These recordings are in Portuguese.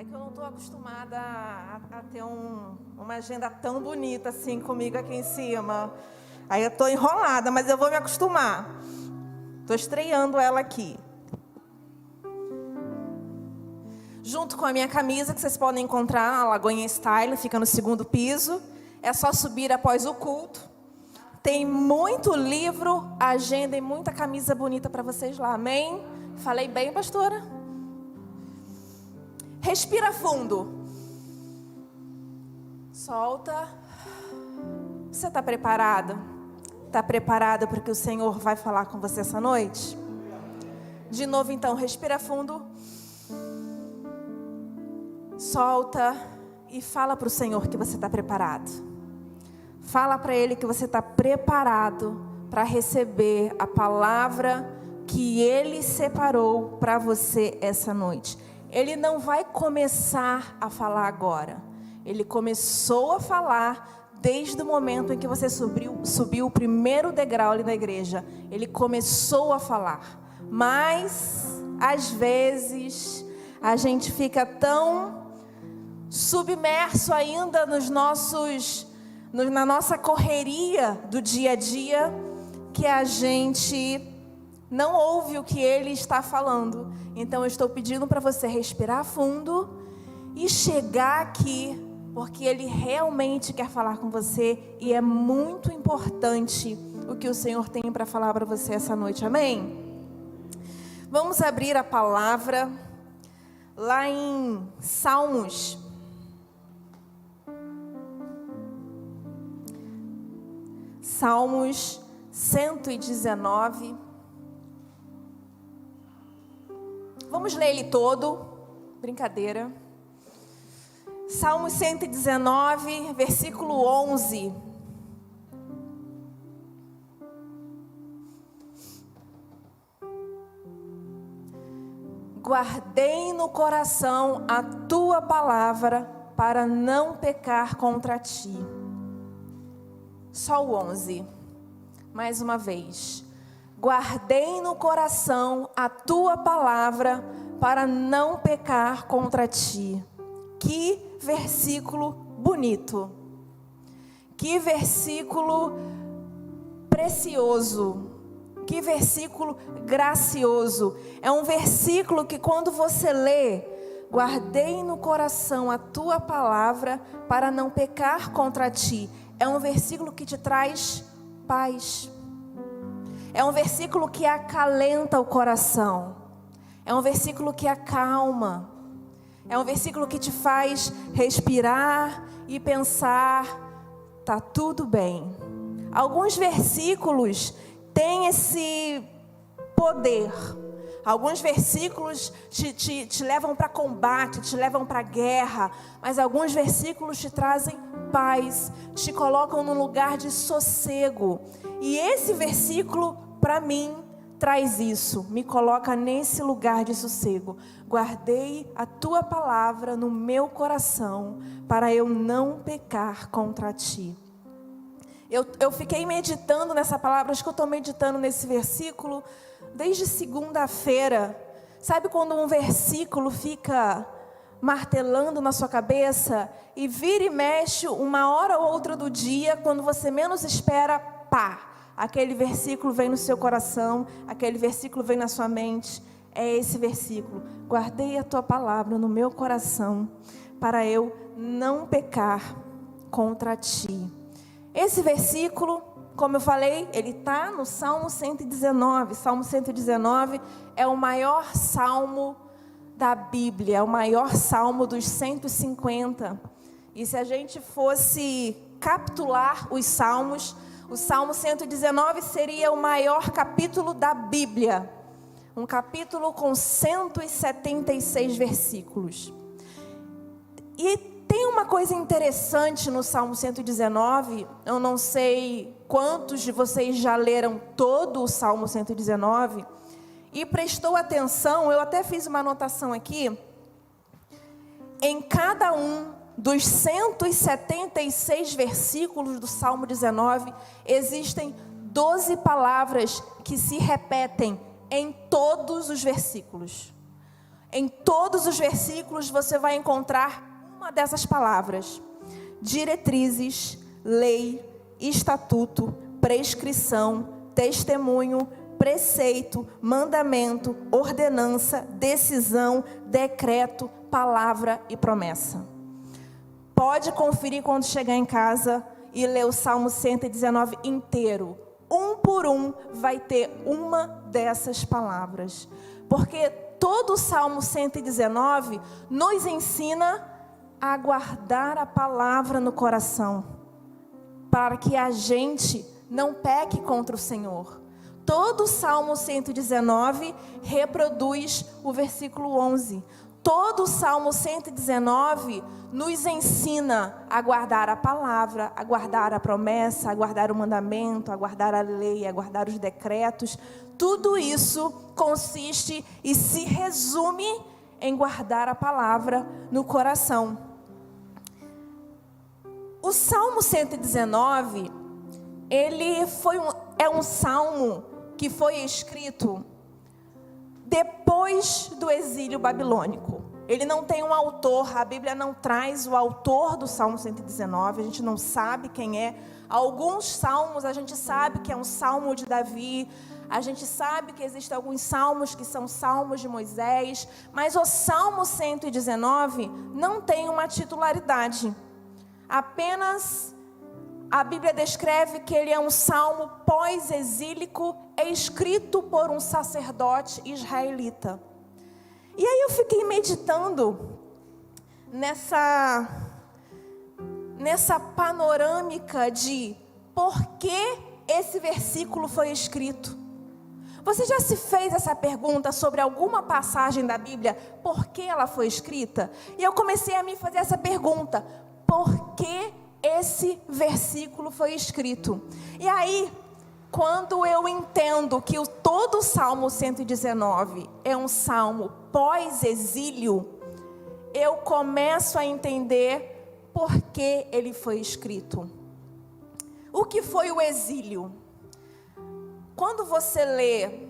É que eu não estou acostumada a ter uma agenda tão bonita assim comigo aqui em cima. Aí eu estou enrolada, mas eu vou me acostumar. Estou estreando ela aqui. Junto com a minha camisa, que vocês podem encontrar na Lagoinha Style, fica no 2º piso. É só subir após o culto. Tem muito livro, agenda e muita camisa bonita para vocês lá. Amém? Falei bem, pastora? Respira fundo. Solta. Você está preparado? Está preparado para que o Senhor vai falar com você essa noite? De novo então, respira fundo. Solta e fala para o Senhor que você está preparado. Fala para Ele que você está preparado para receber a palavra que Ele separou para você essa noite. Ele não vai começar a falar agora. Ele começou a falar desde o momento em que você subiu o primeiro degrau ali na igreja. Ele começou a falar. Mas, às vezes, a gente fica tão submerso ainda na nossa correria do dia a dia, que a gente não ouve o que Ele está falando. Então eu estou pedindo para você respirar fundo e chegar aqui, porque Ele realmente quer falar com você e é muito importante o que o Senhor tem para falar para você essa noite, amém? Vamos abrir a palavra lá em Salmos. Salmos 119. Vamos ler ele todo. Brincadeira. Salmos 119, versículo 11. Guardei no coração a tua palavra para não pecar contra ti. Só o 11. Mais uma vez. Guardei no coração a tua palavra para não pecar contra ti. Que versículo bonito. Que versículo precioso. Que versículo gracioso. É um versículo que quando você lê, guardei no coração a tua palavra para não pecar contra ti. É um versículo que te traz paz. É um versículo que acalenta o coração. É um versículo que acalma. É um versículo que te faz respirar e pensar, tá tudo bem. Alguns versículos têm esse poder. Alguns versículos te levam para combate, te levam para guerra. Mas alguns versículos te trazem paz, te colocam num lugar de sossego. E esse versículo, para mim, traz isso. Me coloca nesse lugar de sossego. Guardei a tua palavra no meu coração, para eu não pecar contra ti. Eu fiquei meditando nessa palavra, acho que eu estou meditando nesse versículo desde segunda-feira. Sabe quando um versículo fica martelando na sua cabeça e vira e mexe uma hora ou outra do dia, quando você menos espera, pá, aquele versículo vem no seu coração, aquele versículo vem na sua mente. É esse versículo: guardei a tua palavra no meu coração para eu não pecar contra ti. Esse versículo, como eu falei, ele está no Salmo 119. Salmo 119 é o maior salmo da Bíblia, é o maior salmo dos 150. E se a gente fosse capitular os salmos, o Salmo 119 seria o maior capítulo da Bíblia. Um capítulo com 176 versículos. E tem uma coisa interessante no Salmo 119, eu não sei quantos de vocês já leram todo o Salmo 119 e prestou atenção, eu até fiz uma anotação aqui, em cada um dos 176 versículos do Salmo 19, existem 12 palavras que se repetem em todos os versículos. Em todos os versículos você vai encontrar uma dessas palavras: diretrizes, lei, estatuto, prescrição, testemunho, preceito, mandamento, ordenança, decisão, decreto, palavra e promessa. Pode conferir quando chegar em casa e ler o Salmo 119 inteiro. Um por um vai ter uma dessas palavras. Porque todo o Salmo 119 nos ensina a guardar a palavra no coração, para que a gente não peque contra o Senhor. Todo o Salmo 119 reproduz o versículo 11. Todo o Salmo 119 nos ensina a guardar a palavra, a guardar a promessa, a guardar o mandamento, a guardar a lei, a guardar os decretos. Tudo isso consiste e se resume em guardar a palavra no coração. O Salmo 119, é um salmo que foi escrito depois do exílio babilônico. Ele não tem um autor, a Bíblia não traz o autor do Salmo 119, a gente não sabe quem é. Alguns salmos a gente sabe que é um salmo de Davi, a gente sabe que existem alguns salmos que são salmos de Moisés, mas o Salmo 119 não tem uma titularidade. Apenas a Bíblia descreve que ele é um salmo pós-exílico, escrito por um sacerdote israelita. E aí eu fiquei meditando nessa panorâmica de por que esse versículo foi escrito. Você já se fez essa pergunta sobre alguma passagem da Bíblia, por que ela foi escrita? E eu comecei a me fazer essa pergunta: por que esse versículo foi escrito? E aí, quando eu entendo que todo o Salmo 119 é um salmo pós-exílio, eu começo a entender por que ele foi escrito. O que foi o exílio? Quando você lê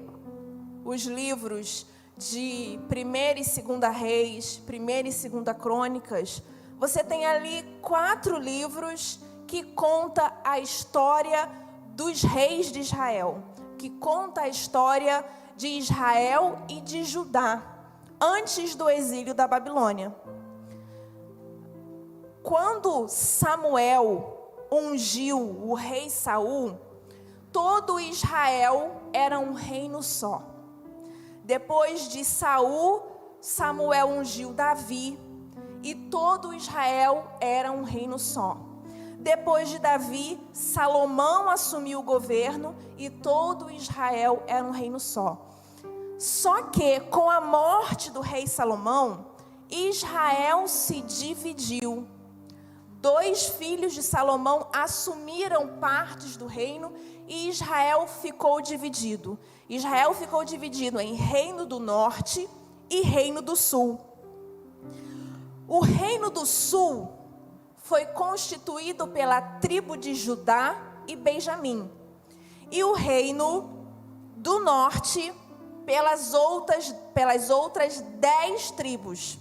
os livros de 1ª e 2ª Reis, 1ª e 2ª Crônicas, você tem ali 4 livros que conta a história dos reis de Israel, que conta a história de Israel e de Judá, antes do exílio da Babilônia. Quando Samuel ungiu o rei Saul, todo Israel era um reino só. Depois de Saul, Samuel ungiu Davi, e todo Israel era um reino só. Depois de Davi, Salomão assumiu o governo e todo Israel era um reino só. Só que com a morte do rei Salomão, Israel se dividiu. 2 filhos de Salomão assumiram partes do reino e Israel ficou dividido. Israel ficou dividido em reino do norte e reino do sul. O reino do sul foi constituído pela tribo de Judá e Benjamim. E o reino do norte pelas outras 10 tribos.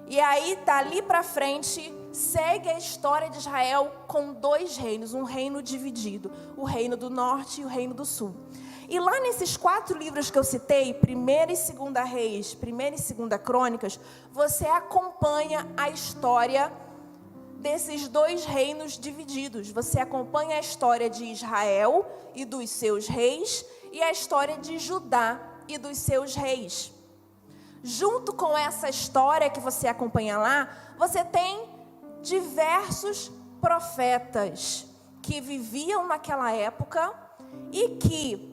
E aí, dali para frente, segue a história de Israel com 2 reinos, um reino dividido, o reino do norte e o reino do sul. E lá nesses 4 livros que eu citei, 1ª e 2ª Reis, 1ª e 2ª Crônicas, você acompanha a história desses 2 reinos divididos. Você acompanha a história de Israel e dos seus reis e a história de Judá e dos seus reis. Junto com essa história que você acompanha lá, você tem diversos profetas que viviam naquela época e que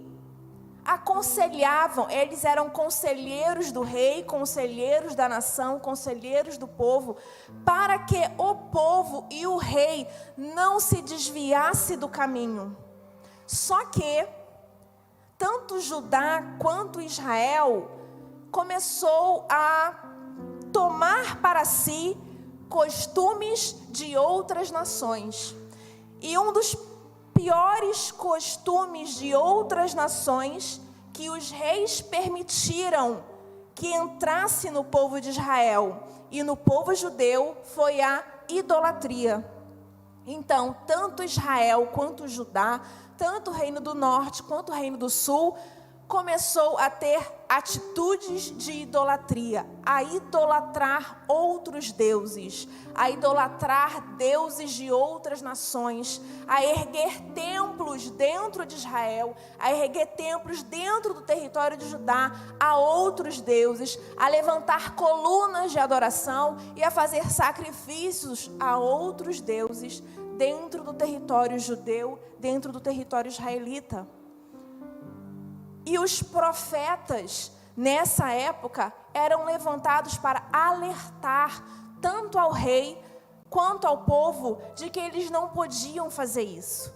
aconselhavam, eles eram conselheiros do rei, conselheiros da nação, conselheiros do povo, para que o povo e o rei não se desviasse do caminho. Só que tanto Judá quanto Israel começou a tomar para si costumes de outras nações. E um dos piores costumes de outras nações que os reis permitiram que entrasse no povo de Israel e no povo judeu foi a idolatria. Então, tanto Israel quanto Judá, tanto o reino do norte quanto o reino do sul, começou a ter atitudes de idolatria, a idolatrar outros deuses, a idolatrar deuses de outras nações, a erguer templos dentro de Israel, a erguer templos dentro do território de Judá a outros deuses, a levantar colunas de adoração e a fazer sacrifícios a outros deuses dentro do território judeu, dentro do território israelita. E os profetas, nessa época, eram levantados para alertar tanto ao rei quanto ao povo de que eles não podiam fazer isso.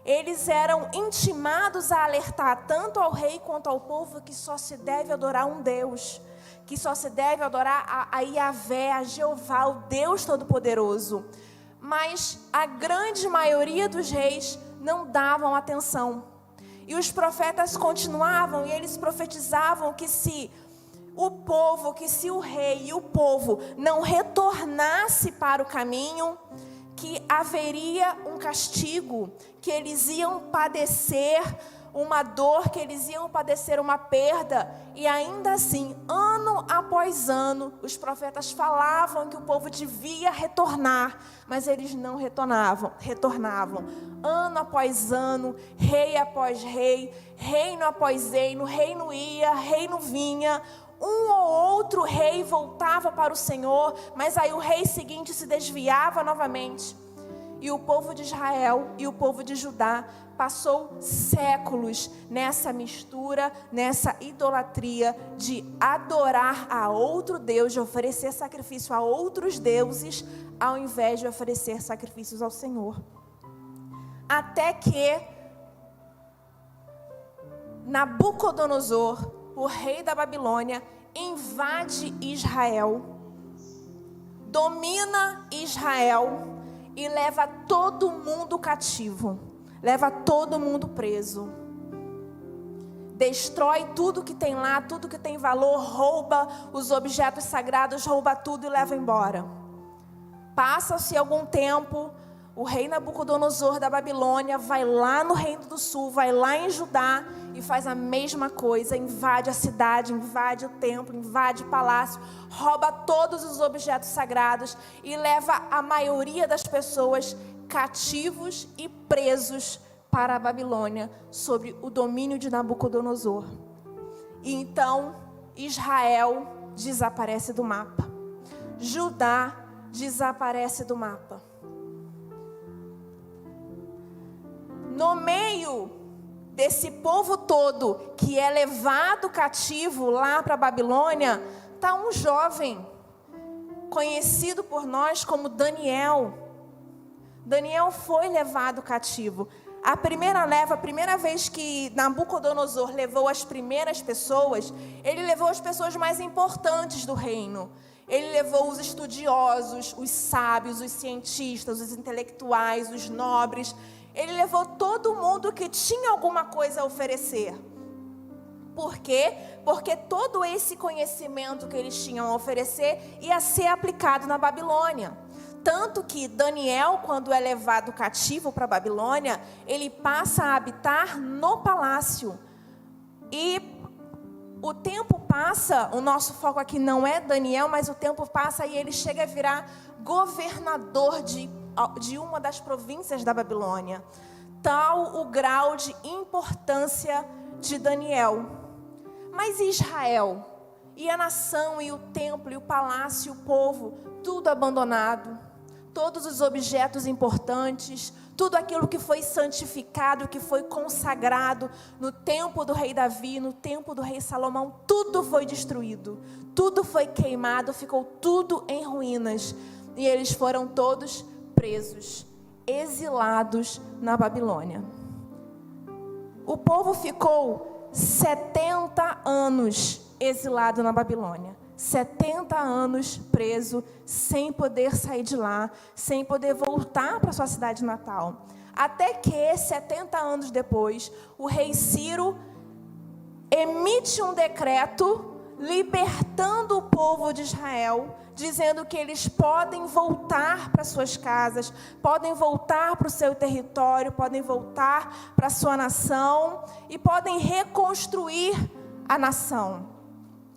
Eles eram intimados a alertar tanto ao rei quanto ao povo que só se deve adorar um Deus, que só se deve adorar a Yahvé, a Jeová, o Deus Todo-Poderoso. Mas a grande maioria dos reis não davam atenção. E os profetas continuavam e eles profetizavam que se o rei e o povo não retornasse para o caminho, que haveria um castigo, que eles iam padecer uma dor, que eles iam padecer uma perda. E ainda assim, ano após ano, os profetas falavam que o povo devia retornar, mas eles não retornavam. Ano após ano, rei após rei, reino após reino ia, reino vinha. Um ou outro rei voltava para o Senhor, mas aí o rei seguinte se desviava novamente. E o povo de Israel e o povo de Judá passou séculos nessa mistura, nessa idolatria de adorar a outro Deus, de oferecer sacrifício a outros deuses, ao invés de oferecer sacrifícios ao Senhor. Até que Nabucodonosor, o rei da Babilônia, invade Israel, domina Israel e leva todo mundo cativo, leva todo mundo preso, destrói tudo que tem lá, tudo que tem valor, rouba os objetos sagrados, rouba tudo e leva embora. Passa-se algum tempo, o rei Nabucodonosor da Babilônia vai lá no reino do sul, vai lá em Judá e faz a mesma coisa, invade a cidade, invade o templo, invade o palácio, rouba todos os objetos sagrados e leva a maioria das pessoas cativos e presos para a Babilônia, sob o domínio de Nabucodonosor. E então Israel desaparece do mapa, Judá desaparece do mapa. No meio desse povo todo que é levado cativo lá para a Babilônia, está um jovem conhecido por nós como Daniel. Daniel foi levado cativo. A primeira vez que Nabucodonosor levou as primeiras pessoas, ele levou as pessoas mais importantes do reino. Ele levou os estudiosos, os sábios, os cientistas, os intelectuais, os nobres. Ele levou todo mundo que tinha alguma coisa a oferecer. Por quê? Porque todo esse conhecimento que eles tinham a oferecer ia ser aplicado na Babilônia. Tanto que Daniel, quando é levado cativo para a Babilônia, ele passa a habitar no palácio. E o tempo passa, o nosso foco aqui não é Daniel, mas o tempo passa e ele chega a virar governador de uma das províncias da Babilônia. Tal o grau de importância de Daniel. Mas Israel, e a nação, e o templo, e o palácio, e o povo, tudo abandonado. Todos os objetos importantes, tudo aquilo que foi santificado, que foi consagrado no tempo do rei Davi, no tempo do rei Salomão, tudo foi destruído, tudo foi queimado, ficou tudo em ruínas. E eles foram todos presos, exilados na Babilônia. O povo ficou 70 anos exilado na Babilônia. 70 anos preso, sem poder sair de lá, sem poder voltar para sua cidade natal. Até que, 70 anos depois, o rei Ciro emite um decreto libertando o povo de Israel, dizendo que eles podem voltar para suas casas, podem voltar para o seu território, podem voltar para a sua nação e podem reconstruir a nação.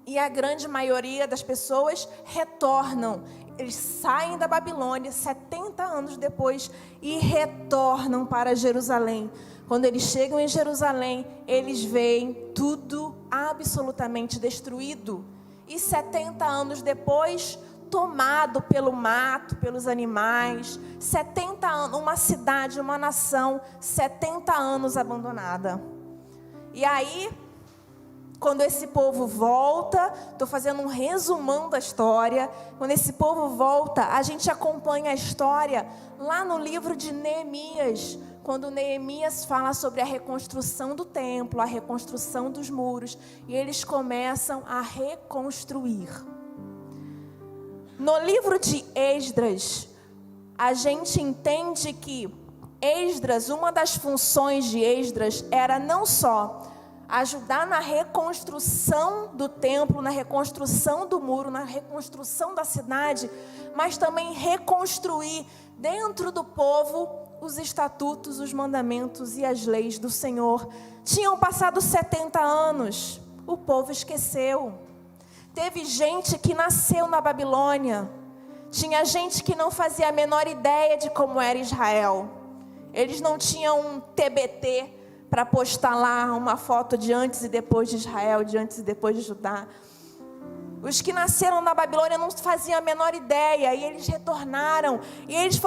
E a grande maioria das pessoas retornam. Eles saem da Babilônia 70 anos depois e retornam para Jerusalém. Quando eles chegam em Jerusalém, eles veem tudo absolutamente destruído. E 70 anos depois, tomado pelo mato, pelos animais, 70 anos, uma cidade, uma nação, 70 anos abandonada. E aí, quando esse povo volta, estou fazendo um resumão da história. Quando esse povo volta, a gente acompanha a história lá no livro de Neemias, quando Neemias fala sobre a reconstrução do templo, a reconstrução dos muros, e eles começam a reconstruir. No livro de Esdras, a gente entende que Esdras, uma das funções de Esdras era não só ajudar na reconstrução do templo, na reconstrução do muro, na reconstrução da cidade, mas também reconstruir dentro do povo os estatutos, os mandamentos e as leis do Senhor. Tinham passado 70 anos, o povo esqueceu. Teve gente que nasceu na Babilônia, tinha gente que não fazia a menor ideia de como era Israel. Eles não tinham um TBT para postar lá uma foto de antes e depois de Israel, de antes e depois de Judá. Os que nasceram na Babilônia não faziam a menor ideia, e eles retornaram, e eles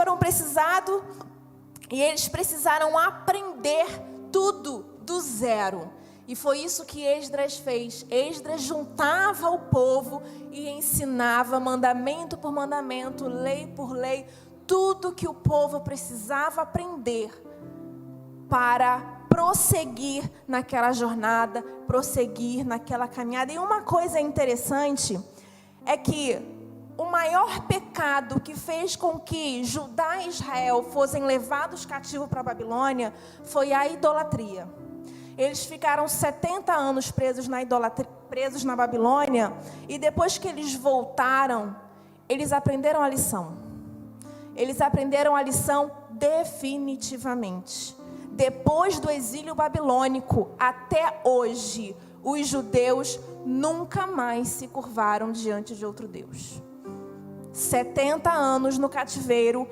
precisaram aprender tudo do zero. E foi isso que Esdras fez. Esdras juntava o povo e ensinava mandamento por mandamento, lei por lei, tudo que o povo precisava aprender para prosseguir naquela jornada, prosseguir naquela caminhada. E uma coisa interessante é que o maior pecado que fez com que Judá e Israel fossem levados cativos para a Babilônia foi a idolatria. Eles ficaram 70 anos presos na idolatria, presos na Babilônia, e depois que eles voltaram, eles aprenderam a lição. Eles aprenderam a lição definitivamente. Depois do exílio babilônico até hoje, os judeus nunca mais se curvaram diante de outro Deus. 70 anos no cativeiro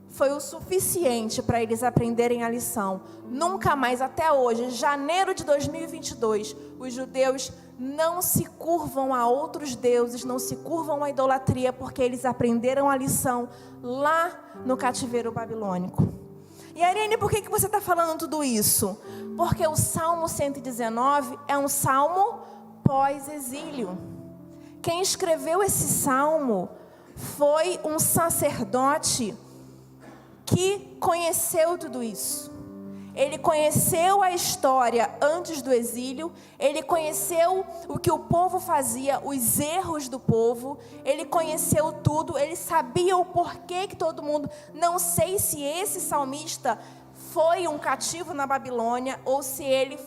foi o suficiente para eles aprenderem a lição. Nunca mais, até hoje, janeiro de 2022, os judeus não se curvam a outros deuses, não se curvam à idolatria, porque eles aprenderam a lição lá no cativeiro babilônico. E Ariane, por que você está falando tudo isso? Porque o Salmo 119 é um salmo pós-exílio. Quem escreveu esse salmo foi um sacerdote que conheceu tudo isso. Ele conheceu a história antes do exílio, ele conheceu o que o povo fazia, os erros do povo, ele conheceu tudo, ele sabia o porquê que todo mundo... Não sei se esse salmista foi um cativo na Babilônia, ou se ele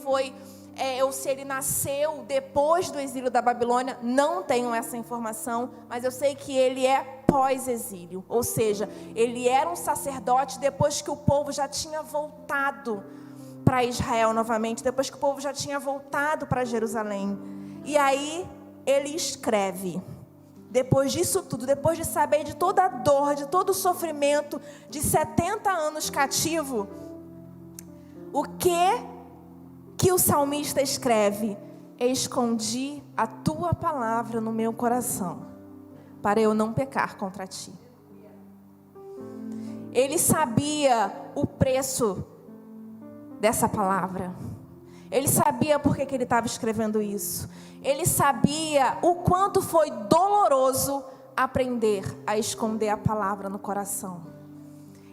nasceu depois do exílio da Babilônia, não tenho essa informação, mas eu sei que ele é pós-exílio, ou seja, ele era um sacerdote depois que o povo já tinha voltado para Israel novamente, depois que o povo já tinha voltado para Jerusalém. E aí ele escreve, depois disso tudo, depois de saber de toda a dor, de todo o sofrimento, de 70 anos cativo, o que o salmista escreve? Escondi a tua palavra no meu coração, para eu não pecar contra ti. Ele sabia o preço dessa palavra. Ele sabia por que ele estava escrevendo isso. Ele sabia o quanto foi doloroso aprender a esconder a palavra no coração.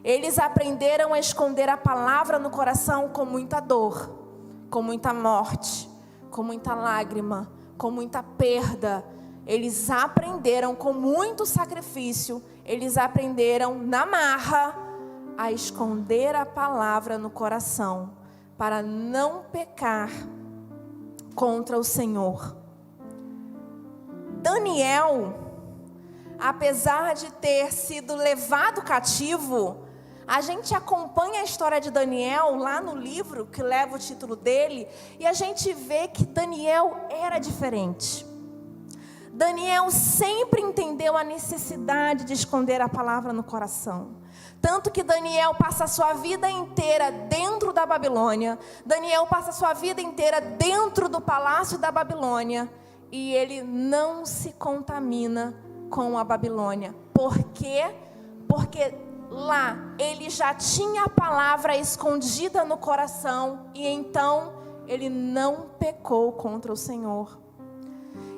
Eles aprenderam a esconder a palavra no coração com muita dor, com muita morte, com muita lágrima, com muita perda. Eles aprenderam com muito sacrifício, eles aprenderam na marra a esconder a palavra no coração, para não pecar contra o Senhor. Daniel, apesar de ter sido levado cativo, a gente acompanha a história de Daniel lá no livro que leva o título dele, e a gente vê que Daniel era diferente. Daniel sempre entendeu a necessidade de esconder a palavra no coração. Tanto que Daniel passa a sua vida inteira dentro da Babilônia. Daniel passa a sua vida inteira dentro do palácio da Babilônia. E ele não se contamina com a Babilônia. Por quê? Porque lá ele já tinha a palavra escondida no coração. E então ele não pecou contra o Senhor.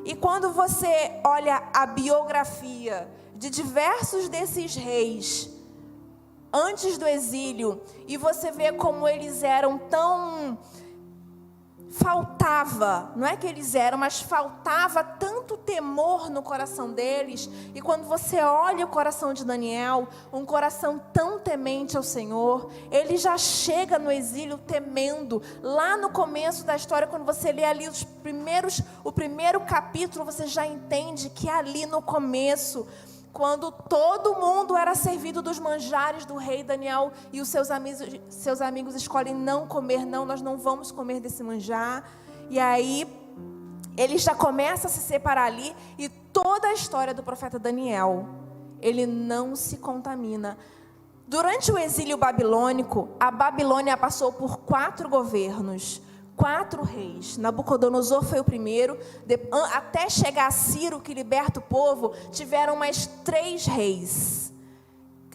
E quando você olha a biografia de diversos desses reis antes do exílio, e você vê como eles eram tão... não é que eles eram, mas faltava tanto temor no coração deles. E quando você olha o coração de Daniel, um coração tão temente ao Senhor, ele já chega no exílio temendo. Lá no começo da história, quando você lê ali o primeiro capítulo, você já entende que ali no começo, quando todo mundo era servido dos manjares do rei, Daniel e os seus amigos escolhem não comer. Não, nós não vamos comer desse manjar. E aí, ele já começa a se separar ali. E toda a história do profeta Daniel, ele não se contamina. Durante o exílio babilônico, a Babilônia passou por 4 governos. 4 reis. Nabucodonosor foi o primeiro. Até chegar a Ciro, que liberta o povo, tiveram mais 3 reis.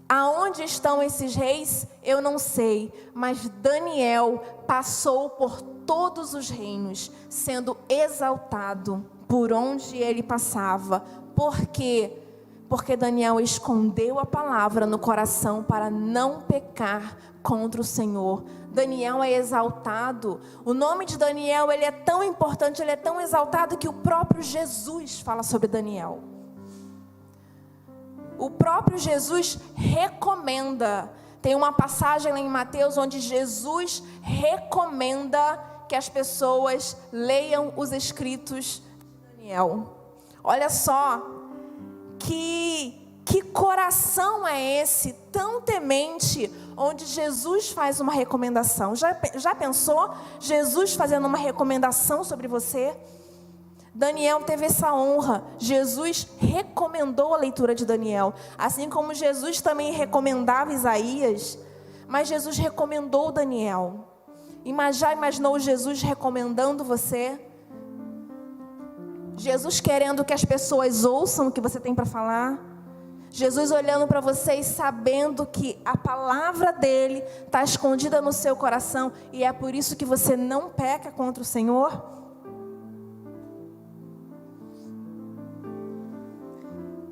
Aonde estão esses reis? Eu não sei. Mas Daniel passou por todos os reinos, sendo exaltado por onde ele passava. Por quê? Porque Daniel escondeu a palavra no coração para não pecar contra o Senhor. Daniel é exaltado. O nome de Daniel, ele é tão importante, ele é tão exaltado que o próprio Jesus fala sobre Daniel. O próprio Jesus recomenda. Tem uma passagem lá em Mateus onde Jesus recomenda que as pessoas leiam os escritos de Daniel. Olha só. Que coração é esse tão temente, onde Jesus faz uma recomendação? Já pensou Jesus fazendo uma recomendação sobre você? Daniel teve essa honra. Jesus recomendou a leitura de Daniel, assim como Jesus também recomendava Isaías, mas Jesus recomendou Daniel. Já imaginou Jesus recomendando você? Jesus querendo que as pessoas ouçam o que você tem para falar. Jesus olhando para você e sabendo que a palavra dele está escondida no seu coração. E é por isso que você não peca contra o Senhor.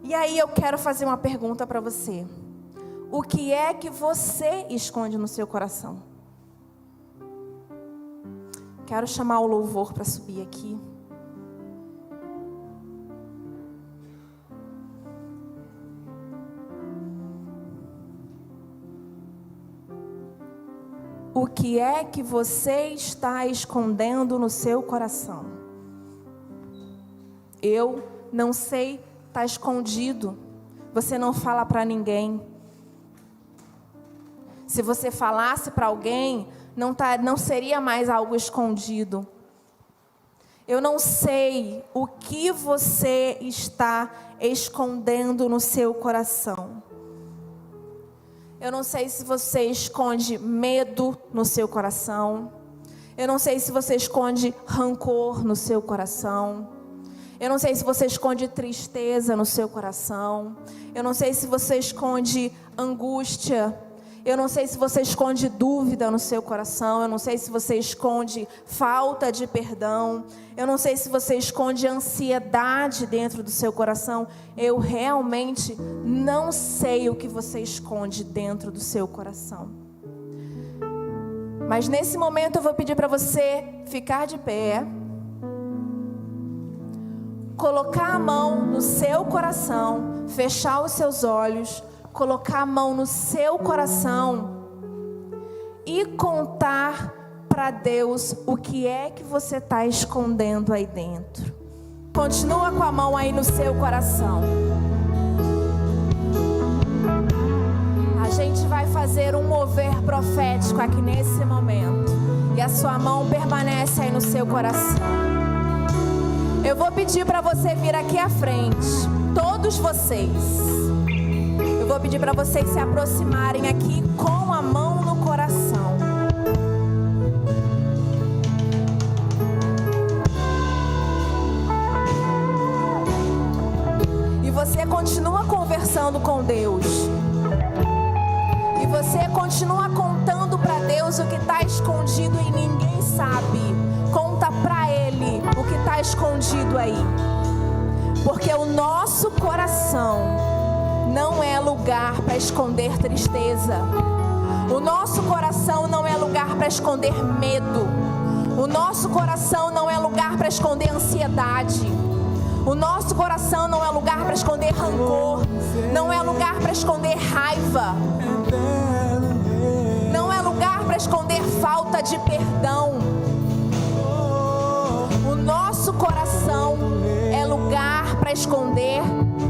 E aí eu quero fazer uma pergunta para você. O que é que você esconde no seu coração? Quero chamar o louvor para subir aqui. O que é que você está escondendo no seu coração? Eu não sei, está escondido. Você não fala para ninguém. Se você falasse para alguém, não seria mais algo escondido. Eu não sei o que você está escondendo no seu coração. Eu não sei se você esconde medo no seu coração. Eu não sei se você esconde rancor no seu coração. Eu não sei se você esconde tristeza no seu coração. Eu não sei se você esconde angústia. Eu não sei se você esconde dúvida no seu coração. Eu não sei se você esconde falta de perdão. Eu não sei se você esconde ansiedade dentro do seu coração. Eu realmente não sei o que você esconde dentro do seu coração. Mas nesse momento eu vou pedir para você ficar de pé, colocar a mão no seu coração, fechar os seus olhos, colocar a mão no seu coração e contar para Deus o que é que você está escondendo aí dentro. Continua com a mão aí no seu coração. A gente vai fazer um mover profético aqui nesse momento. E a sua mão permanece aí no seu coração. Eu vou pedir para você vir aqui à frente. Todos vocês. Eu vou pedir para vocês se aproximarem aqui com a mão no coração. E você continua conversando com Deus. E você continua contando para Deus o que está escondido e ninguém sabe. Conta para Ele o que está escondido aí. Porque o nosso coração não é lugar para esconder tristeza. O nosso coração não é lugar para esconder medo. O nosso coração não é lugar para esconder ansiedade. O nosso coração não é lugar para esconder rancor. Não é lugar para esconder raiva. Não é lugar para esconder falta de perdão. O nosso coração é lugar para esconder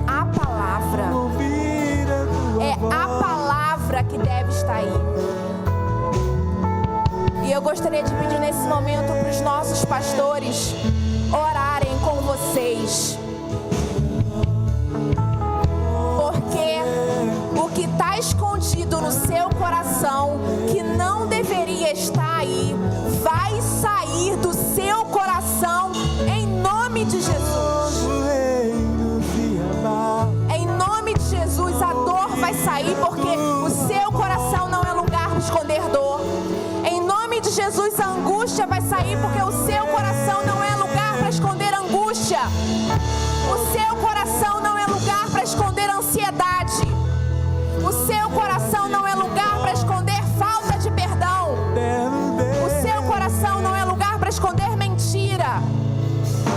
a palavra. É a palavra que deve estar aí. E eu gostaria de pedir nesse momento para os nossos pastores orarem com vocês. Porque o que está escondido no seu coração, que não deveria estar aí, vai sair do seu coração em nome de Jesus. Em nome de Jesus, a dor vai sair porque o seu coração não é lugar para esconder dor. Em nome de Jesus, a angústia vai sair porque o seu coração não é lugar para esconder angústia. O seu coração não é lugar para esconder ansiedade. O seu coração não é lugar para esconder falta de perdão. O seu coração não é lugar para esconder mentira.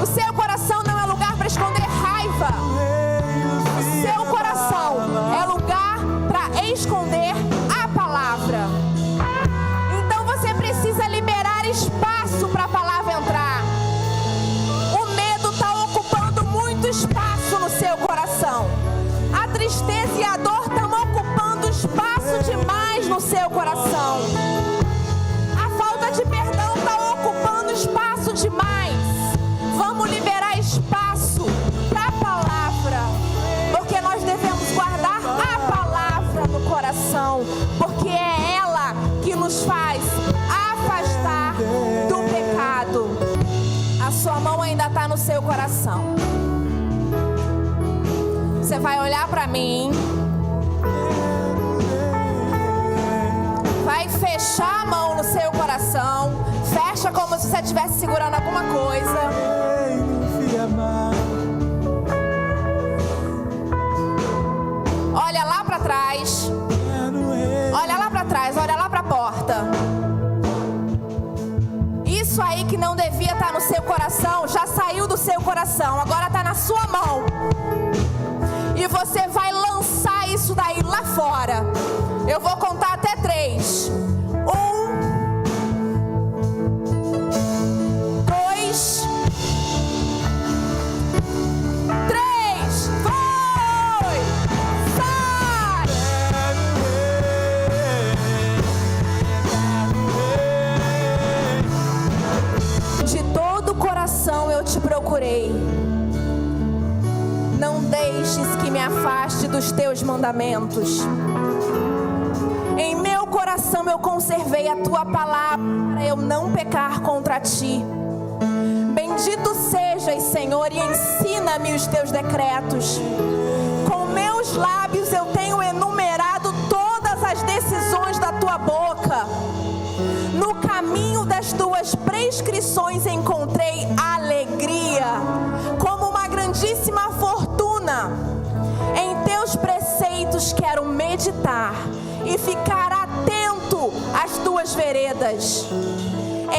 O seu coração não é lugar para esconder raiva. O seu coração é lugar para esconder a palavra. Então você precisa liberar espaço para a palavra entrar. O medo está ocupando muito espaço no seu coração. A tristeza e a dor estão ocupando espaço demais no seu coração. A falta de perdão está ocupando espaço demais. Vamos liberar espaço para a palavra, porque nós devemos guardar a palavra no coração, porque é ela que nos faz afastar do pecado. A sua mão ainda está no seu coração. Você vai olhar para mim, vai fechar a mão no seu coração, fecha como se você estivesse segurando alguma coisa. Olha lá para trás, olha lá para trás, olha lá para a porta. Isso aí que não devia estar no seu coração, já saiu do seu coração, agora está na sua mão. E você vai lançar isso daí lá fora. Eu vou contar até 3. 1, 2, 3. Foi! Sai! De todo o coração eu te procurei. Não deixes que me afaste dos teus mandamentos. Em meu coração eu conservei a tua palavra, para eu não pecar contra ti. Bendito sejas, Senhor, e ensina-me os teus decretos. Com meus lábios eu tenho enumerado todas as decisões da tua boca. No caminho das tuas prescrições encontrei alegria, como uma grandíssima fortuna. Em teus preceitos quero meditar e ficar atento às tuas veredas.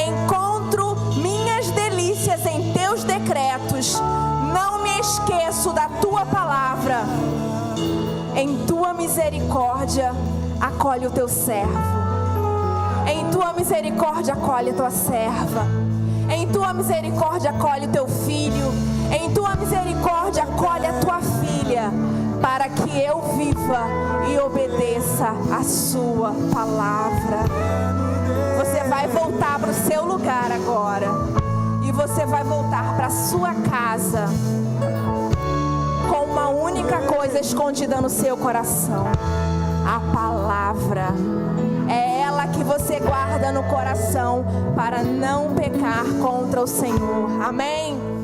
Encontro minhas delícias em teus decretos. Não me esqueço da tua palavra. Em tua misericórdia acolhe o teu servo. Em tua misericórdia acolhe a tua serva. Em tua misericórdia acolhe o teu filho. Em tua misericórdia, acolhe a tua filha, para que eu viva e obedeça a sua palavra. Você vai voltar para o seu lugar agora. E você vai voltar para a sua casa com uma única coisa escondida no seu coração: a palavra. É ela que você guarda no coração para não pecar contra o Senhor. Amém?